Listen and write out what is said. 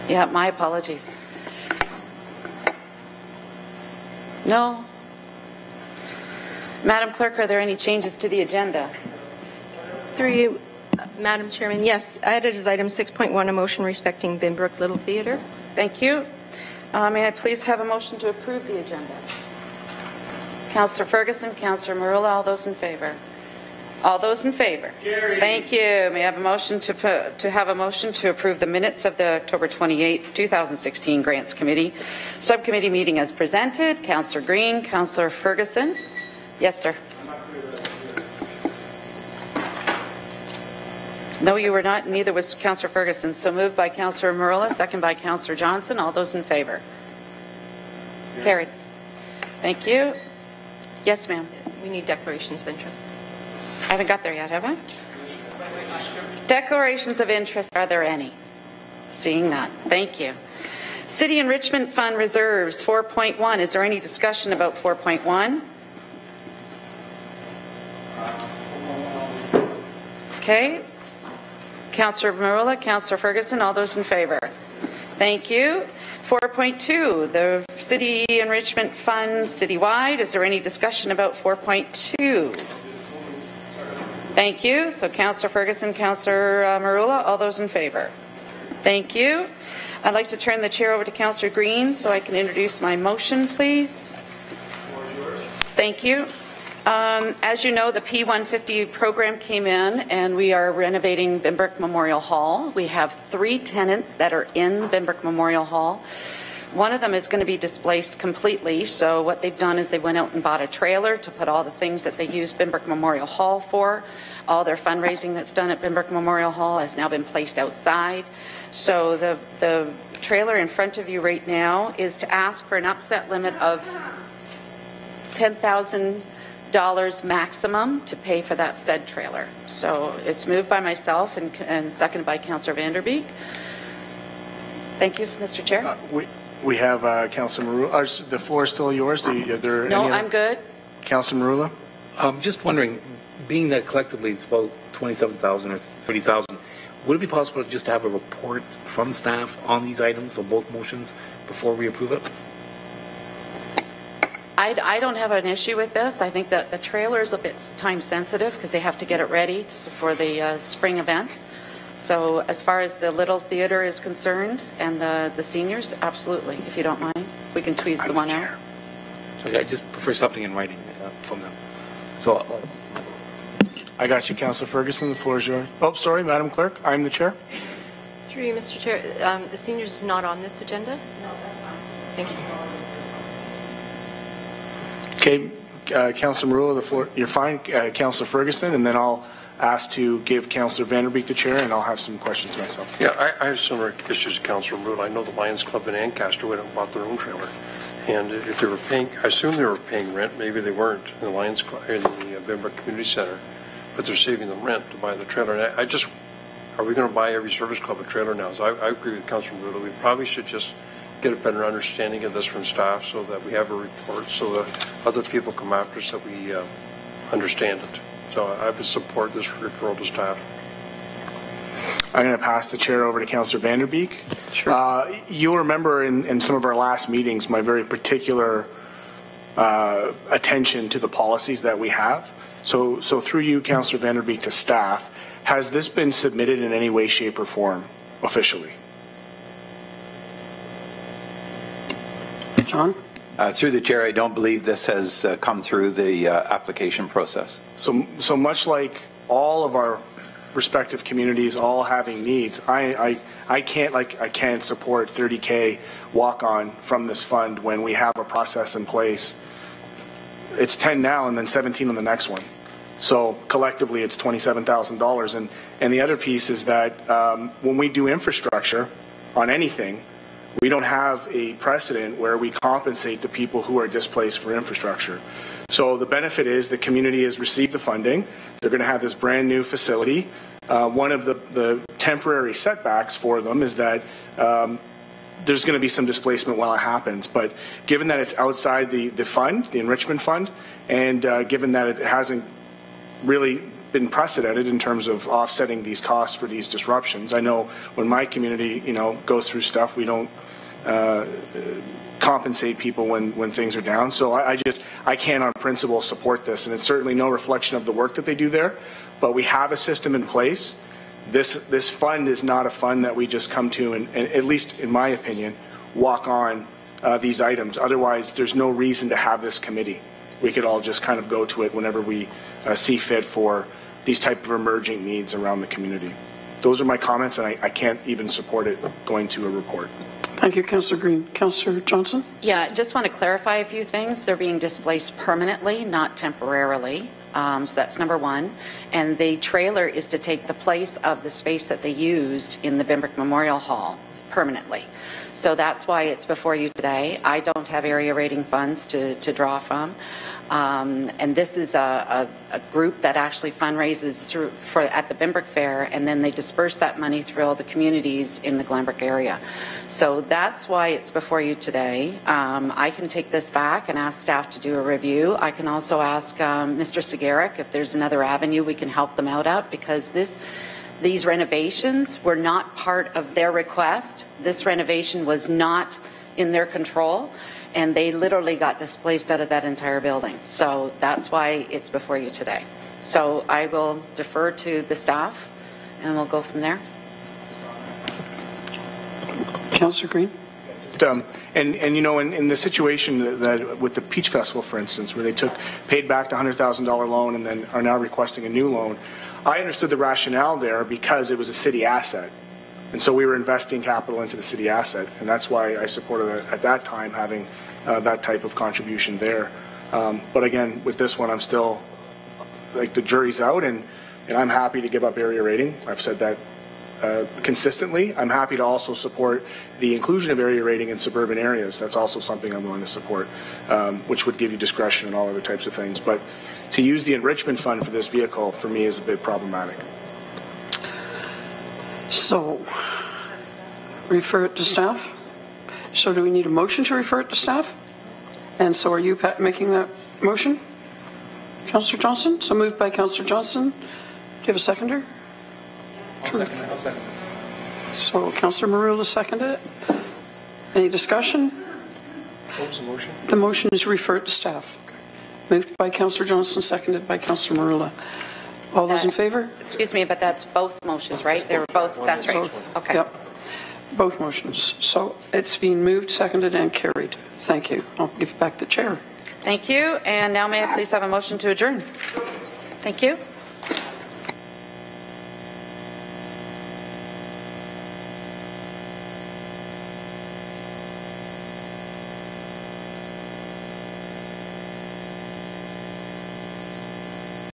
Yeah, my apologies. No. Madam Clerk, are there any changes to the agenda? Through you, Madam Chairman, yes, added as item 6.1 a motion respecting Binbrook Little Theatre. Thank you. May I please have a motion to approve the agenda? Councillor Ferguson, Councillor Marula, all those in favour? All those in favour? Carried. Thank you. May I have a motion to approve the minutes of the October 28th, 2016 Grants Committee Subcommittee meeting as presented? Councillor Green, Councillor Ferguson. Yes, sir. No, you were not. Neither was Councillor Ferguson. So moved by Councillor Marula, second by Councillor Johnson. All those in favour? Carried. Thank you. Yes, ma'am. We need declarations of interest. I haven't got there yet, have I? Declarations of interest, are there any? Seeing none. Thank you. City Enrichment Fund Reserves, 4.1. Is there any discussion about 4.1? Okay. Councillor Marula, Councillor Ferguson, all those in favour? Thank you. 4.2, the City Enrichment Fund citywide. Is there any discussion about 4.2? Thank you. So Councillor Ferguson, Councillor Marula, all those in favour? Thank you. I'd like to turn the chair over to Councillor Green so I can introduce my motion, please. Thank you. As you know, the P150 program came in and we are renovating Binbrook Memorial Hall. We have 3 tenants that are in Binbrook Memorial Hall. One of them is going to be displaced completely, so what they've done is they went out and bought a trailer to put all the things that they use Binbrook Memorial Hall for. All their fundraising that's done at Binbrook Memorial Hall has now been placed outside. So the trailer in front of you right now is to ask for an upset limit of $10,000 maximum to pay for that said trailer. So it's moved by myself and seconded by Councillor Vanderbeek. Thank you, Mr. Chair. We have Councillor Marula. The floor is still yours. No, I'm good. Councillor Marula? Just wondering, being that collectively it's about 27,000 or 30,000, would it be possible to just have a report from staff on these items, on both motions, before we approve it? I don't have an issue with this. I think that the trailer is a bit time sensitive because they have to get it ready for the spring event. So as far as the Little Theatre is concerned and the seniors, absolutely, if you don't mind. We can tweeze the one out. So I just prefer something in writing from them. So I got you, Councillor Ferguson. The floor is yours. Oh, sorry, Madam Clerk. I'm the chair. Through you, Mr. Chair, the seniors is not on this agenda? No, that's fine. Thank you. Okay, Councillor Marula, the floor. You're fine, Councillor Ferguson, and then I'll ask to give Councillor Vanderbeek the chair, and I'll have some questions myself. Yeah, I have similar issues to Councillor Marula. I know the Lions Club in Ancaster went and bought their own trailer, and if they were paying, I assume they were paying rent. Maybe they weren't in the Lions Club in the Binbrook Community Center, but they're saving them rent to buy the trailer. And I just, are we going to buy every service club a trailer now? So I agree with Councillor Marula. We probably should just get a better understanding of this from staff so that we have a report so that other people come after us that we understand it. So I would support this referral to staff. I'm going to pass the chair over to Councillor Vanderbeek. Sure. You'll remember in some of our last meetings my very particular attention to the policies that we have. So through you, Councillor Vanderbeek, to staff, has this been submitted in any way, shape, or form officially? John? Through the chair, I don't believe this has come through the application process. So much like all of our respective communities all having needs, I can't support 30K walk-on from this fund when we have a process in place. It's 10 now and then 17 on the next one. So collectively it's $27,000. And the other piece is that when we do infrastructure on anything, we don't have a precedent where we compensate the people who are displaced for infrastructure. So the benefit is the community has received the funding. They're going to have this brand new facility. One of the temporary setbacks for them is that there's going to be some displacement while it happens. But given that it's outside the fund, the enrichment fund, and given that it hasn't really been precedented in terms of offsetting these costs for these disruptions. I know when my community, goes through stuff, we don't compensate people when things are down. So I can't on principle support this, and it's certainly no reflection of the work that they do there. But we have a system in place. This fund is not a fund that we just come to and at least in my opinion, walk on these items. Otherwise, there's no reason to have this committee. We could all just kind of go to it whenever we see fit for these type of emerging needs around the community. Those are my comments, and I can't even support it going to a report. Thank you, Councillor Green. Councillor Johnson? Yeah, I just want to clarify a few things. They're being displaced permanently, not temporarily. So that's number one. And the trailer is to take the place of the space that they use in the Bimbrick Memorial Hall permanently. So that's why it's before you today. I don't have area rating funds to draw from. And this is a group that actually fundraises at the Bimbrick Fair, and then they disperse that money through all the communities in the Glenbrook area. So that's why it's before you today. I can take this back and ask staff to do a review. I can also ask Mr. Sigarek if there's another avenue we can help them out at, because these renovations were not part of their request. This renovation was not in their control, and they literally got displaced out of that entire building. So that's why it's before you today. So I will defer to the staff, and we'll go from there. Councillor Green? In the situation that with the Peach Festival, for instance, where they paid back the $100,000 loan and then are now requesting a new loan, I understood the rationale there because it was a city asset. And so we were investing capital into the city asset, and that's why I supported it at that time, having that type of contribution there. But again, with this one, I'm still, the jury's out, and I'm happy to give up area rating. I've said that consistently. I'm happy to also support the inclusion of area rating in suburban areas. That's also something I'm willing to support, which would give you discretion and all other types of things. But to use the enrichment fund for this vehicle, for me, is a bit problematic. So, refer it to staff. So do we need a motion to refer it to staff? And so are you making that motion? Councillor Johnson? So moved by Councillor Johnson. Do you have a seconder? I'll second. So Councillor Marula seconded it. Any discussion? What was the motion? The motion is to refer it to staff. Moved by Councillor Johnson, seconded by Councillor Marula. All those in favour? Excuse me, but that's both motions, right? They were both, that's right. Both. Okay. Yep. Both motions. So it's been moved, seconded, and carried. Thank you. I'll give back the chair. Thank you. And now may I please have a motion to adjourn? Thank you.